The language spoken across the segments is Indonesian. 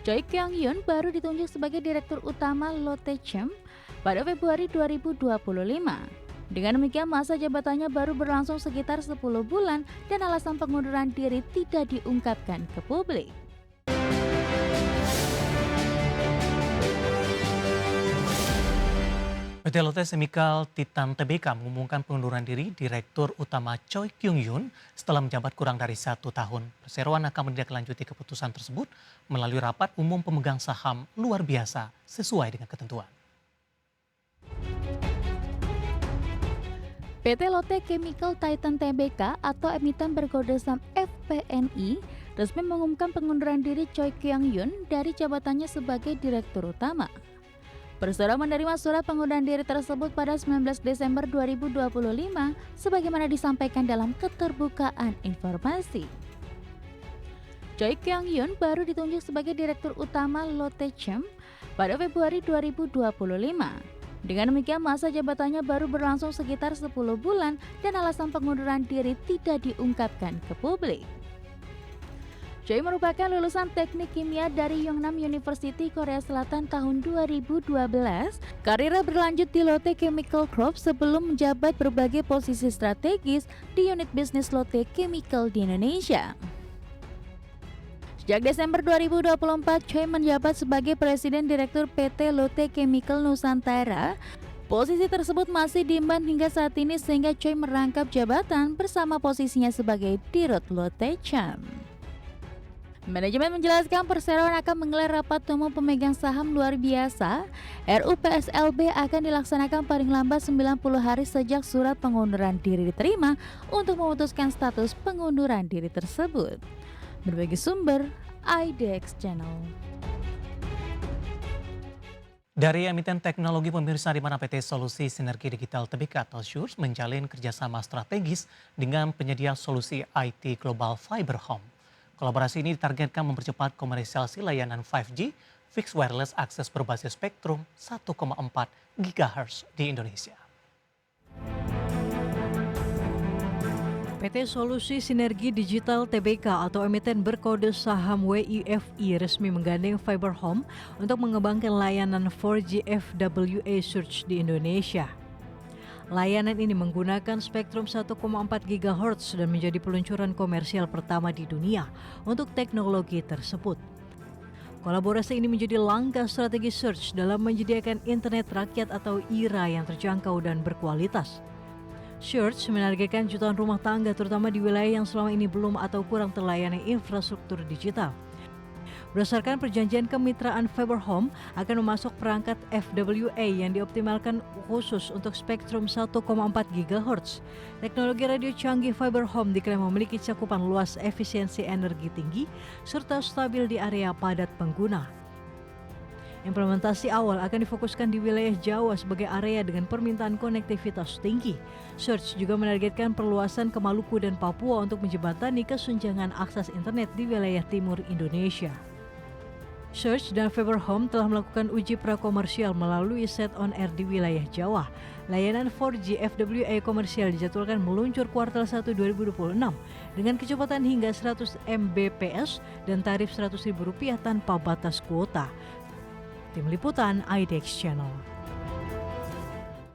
Choi Kyung-yun baru ditunjuk sebagai Direktur Utama Lotte Chem pada Februari 2025. Dengan demikian, masa jabatannya baru berlangsung sekitar 10 bulan dan alasan pengunduran diri tidak diungkapkan ke publik. PT Lotte Chemical Titan Tbk mengumumkan pengunduran diri Direktur Utama Choi Kyung-yun setelah menjabat kurang dari 1 tahun. Perseroan akan menindaklanjuti keputusan tersebut melalui rapat umum pemegang saham luar biasa sesuai dengan ketentuan. PT Lotte Chemical Titan Tbk atau emiten berkode saham FPNI resmi mengumumkan pengunduran diri Choi Kyung-yun dari jabatannya sebagai Direktur Utama. Perseroan menerima surat pengunduran diri tersebut pada 19 Desember 2025 sebagaimana disampaikan dalam keterbukaan informasi. Choi Kyung-yun baru ditunjuk sebagai Direktur Utama Lotte Chem pada Februari 2025. Dengan demikian, masa jabatannya baru berlangsung sekitar 10 bulan dan alasan pengunduran diri tidak diungkapkan ke publik. Choi merupakan lulusan teknik kimia dari Yongnam University, Korea Selatan tahun 2012. Karirnya berlanjut di Lotte Chemical Corp sebelum menjabat berbagai posisi strategis di unit bisnis Lotte Chemical di Indonesia. Sejak Desember 2024, Choi menjabat sebagai Presiden Direktur PT Lotte Chemical Nusantara. Posisi tersebut masih diemban hingga saat ini sehingga Choi merangkap jabatan bersama posisinya sebagai Dirut Lotte Chem. Manajemen menjelaskan perseroan akan menggelar rapat umum pemegang saham luar biasa. RUPSLB akan dilaksanakan paling lambat 90 hari sejak surat pengunduran diri diterima untuk memutuskan status pengunduran diri tersebut. Berbagai sumber, IDX Channel. Dari emiten teknologi pemirsa di mana PT Solusi Sinergi Digital Tbk atau SURS menjalin kerjasama strategis dengan penyedia solusi IT Global Fiber Home. Kolaborasi ini ditargetkan mempercepat komersialisasi layanan 5G Fixed Wireless Access berbasis spektrum 1,4 GHz di Indonesia. PT Solusi Sinergi Digital Tbk atau emiten berkode saham WIFI resmi menggandeng Fiber Home untuk mengembangkan layanan 4G FWA Search di Indonesia. Layanan ini menggunakan spektrum 1,4 GHz dan menjadi peluncuran komersial pertama di dunia untuk teknologi tersebut. Kolaborasi ini menjadi langkah strategi search dalam menyediakan internet rakyat atau IRA yang terjangkau dan berkualitas. Search menargetkan jutaan rumah tangga terutama di wilayah yang selama ini belum atau kurang terlayani infrastruktur digital. Berdasarkan perjanjian kemitraan Fiber Home akan memasok perangkat FWA yang dioptimalkan khusus untuk spektrum 1,4 GHz. Teknologi radio canggih Fiber Home diklaim memiliki cakupan luas, efisiensi energi tinggi, serta stabil di area padat pengguna. Implementasi awal akan difokuskan di wilayah Jawa sebagai area dengan permintaan konektivitas tinggi. Search juga menargetkan perluasan ke Maluku dan Papua untuk menjembatani kesenjangan akses internet di wilayah timur Indonesia. Search dan Fiber Home telah melakukan uji prakomersial melalui set on air di wilayah Jawa. Layanan 4G FWA komersial dijadwalkan meluncur kuartal 1 2026 dengan kecepatan hingga 100 Mbps dan tarif Rp100.000 tanpa batas kuota. Tim Liputan IDX Channel.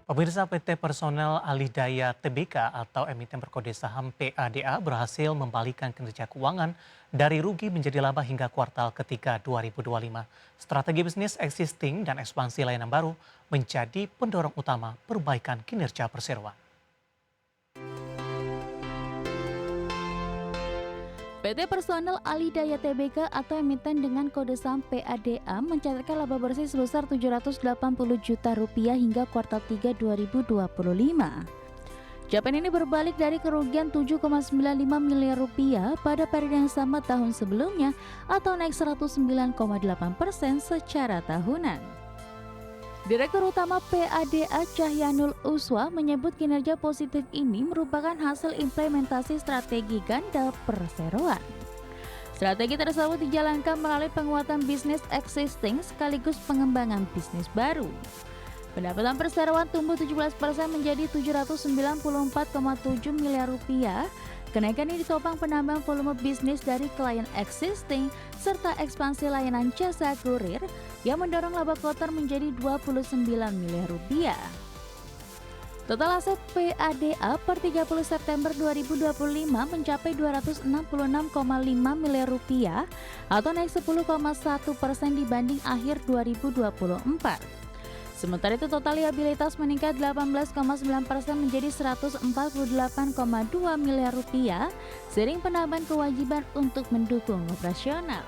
Pemirsa, PT Personel Alih Daya Tbk atau emiten berkode saham PADA berhasil membalikan kinerja keuangan dari rugi menjadi laba hingga kuartal ketiga 2025. Strategi bisnis existing dan ekspansi layanan baru menjadi pendorong utama perbaikan kinerja perseroan. PT Personel Alih Daya Tbk atau emiten dengan kode saham PADA mencatatkan laba bersih sebesar Rp780 juta hingga kuartal 3 2025. Capaian ini berbalik dari kerugian Rp7,95 miliar pada periode yang sama tahun sebelumnya atau naik 109,8% secara tahunan. Direktur Utama PADA Cahyanul Uswa menyebut kinerja positif ini merupakan hasil implementasi strategi ganda perseroan. Strategi tersebut dijalankan melalui penguatan bisnis existing sekaligus pengembangan bisnis baru. Pendapatan perseroan tumbuh 17% menjadi Rp794,7 miliar, Kenaikan ini ditopang penambahan volume bisnis dari klien existing serta ekspansi layanan jasa kurir yang mendorong laba kuartal menjadi 29 miliar rupiah. Total aset PADA per 30 September 2025 mencapai 266,5 miliar rupiah atau naik 10,1% dibanding akhir 2024. Sementara itu total liabilitas meningkat 18,9% menjadi 148,2 miliar rupiah seiring penambahan kewajiban untuk mendukung operasional.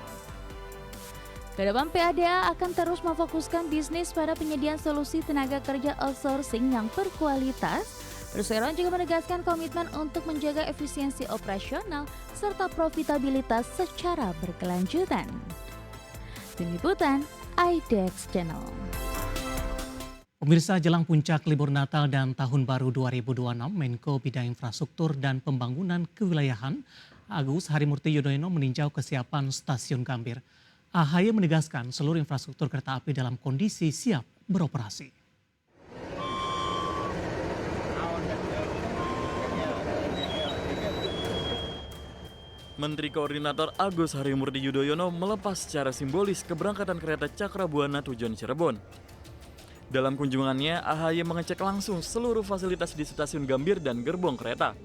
Kedepan PADA akan terus memfokuskan bisnis pada penyediaan solusi tenaga kerja outsourcing yang berkualitas. Perseroan juga menegaskan komitmen untuk menjaga efisiensi operasional serta profitabilitas secara berkelanjutan. Tim Liputan, IDX Channel. Pemirsa, jelang puncak libur Natal dan Tahun Baru 2026, Menko Bidang Infrastruktur dan Pembangunan Kewilayahan Agus Harimurti Yudhoyono meninjau kesiapan Stasiun Gambir. AHY menegaskan seluruh infrastruktur kereta api dalam kondisi siap beroperasi. Menteri Koordinator Agus Harimurti Yudhoyono melepas secara simbolis keberangkatan kereta Cakrabuana tujuan Cirebon. Dalam kunjungannya, AHY mengecek langsung seluruh fasilitas di Stasiun Gambir dan gerbong kereta.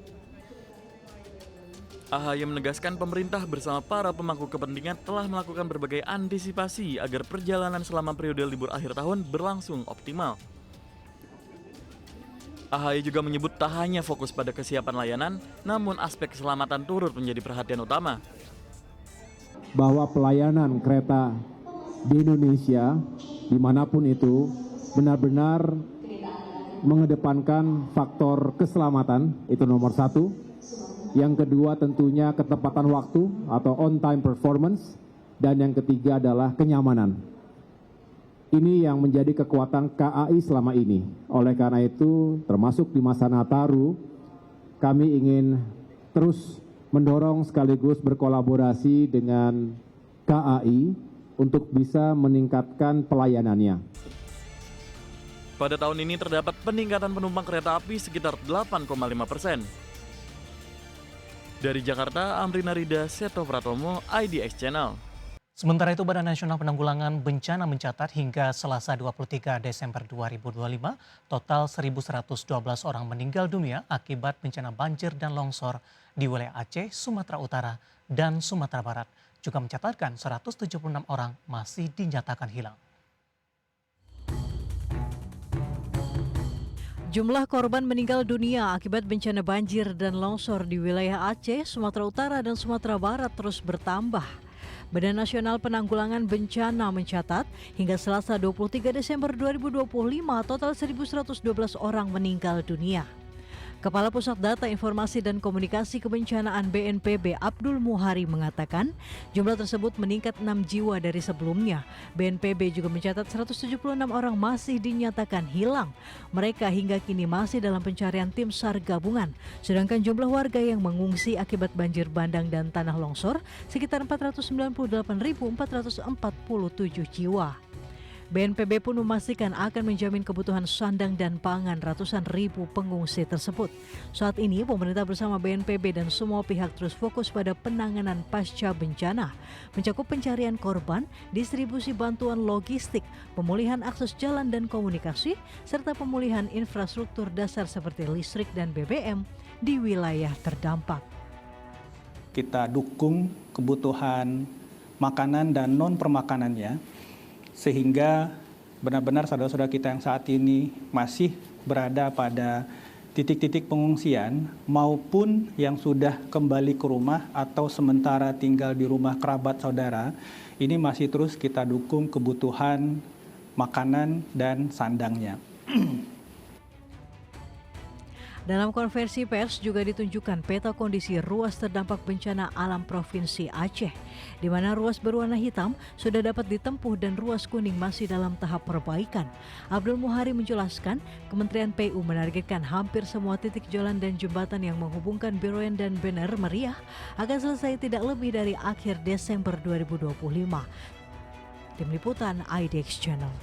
AHY menegaskan pemerintah bersama para pemangku kepentingan telah melakukan berbagai antisipasi agar perjalanan selama periode libur akhir tahun berlangsung optimal. AHY juga menyebut tak hanya fokus pada kesiapan layanan, namun aspek keselamatan turut menjadi perhatian utama. Bahwa pelayanan kereta di Indonesia, dimanapun itu, benar-benar mengedepankan faktor keselamatan, itu nomor satu. Yang kedua tentunya ketepatan waktu atau on-time performance. Dan yang ketiga adalah kenyamanan. Ini yang menjadi kekuatan KAI selama ini. Oleh karena itu, termasuk di masa Nataru, kami ingin terus mendorong sekaligus berkolaborasi dengan KAI untuk bisa meningkatkan pelayanannya. Pada tahun ini terdapat peningkatan penumpang kereta api sekitar 8,5%. Dari Jakarta, Amrina Rida, Seto Pratomo, IDX Channel. Sementara itu, Badan Nasional Penanggulangan Bencana mencatat hingga Selasa 23 Desember 2025, total 1.112 orang meninggal dunia akibat bencana banjir dan longsor di wilayah Aceh, Sumatera Utara, dan Sumatera Barat. Juga mencatatkan 176 orang masih dinyatakan hilang. Jumlah korban meninggal dunia akibat bencana banjir dan longsor di wilayah Aceh, Sumatera Utara, dan Sumatera Barat terus bertambah. Badan Nasional Penanggulangan Bencana mencatat hingga Selasa 23 Desember 2025 total 1.112 orang meninggal dunia. Kepala Pusat Data Informasi dan Komunikasi Kebencanaan BNPB Abdul Muhari mengatakan jumlah tersebut meningkat 6 jiwa dari sebelumnya. BNPB juga mencatat 176 orang masih dinyatakan hilang. Mereka hingga kini masih dalam pencarian tim SAR gabungan. Sedangkan jumlah warga yang mengungsi akibat banjir bandang dan tanah longsor sekitar 498.447 jiwa. BNPB pun memastikan akan menjamin kebutuhan sandang dan pangan ratusan ribu pengungsi tersebut. Saat ini pemerintah bersama BNPB dan semua pihak terus fokus pada penanganan pasca bencana, mencakup pencarian korban, distribusi bantuan logistik, pemulihan akses jalan dan komunikasi, serta pemulihan infrastruktur dasar seperti listrik dan BBM di wilayah terdampak. Kita dukung kebutuhan makanan dan non-permakanannya, sehingga benar-benar saudara-saudara kita yang saat ini masih berada pada titik-titik pengungsian maupun yang sudah kembali ke rumah atau sementara tinggal di rumah kerabat saudara, ini masih terus kita dukung kebutuhan makanan dan sandangnya. Dalam konversi pers juga ditunjukkan peta kondisi ruas terdampak bencana alam Provinsi Aceh, di mana ruas berwarna hitam sudah dapat ditempuh dan ruas kuning masih dalam tahap perbaikan. Abdul Muhari menjelaskan, Kementerian PU menargetkan hampir semua titik jalan dan jembatan yang menghubungkan Biroen dan Bener Meriah akan selesai tidak lebih dari akhir Desember 2025. Tim Liputan IDX Channel.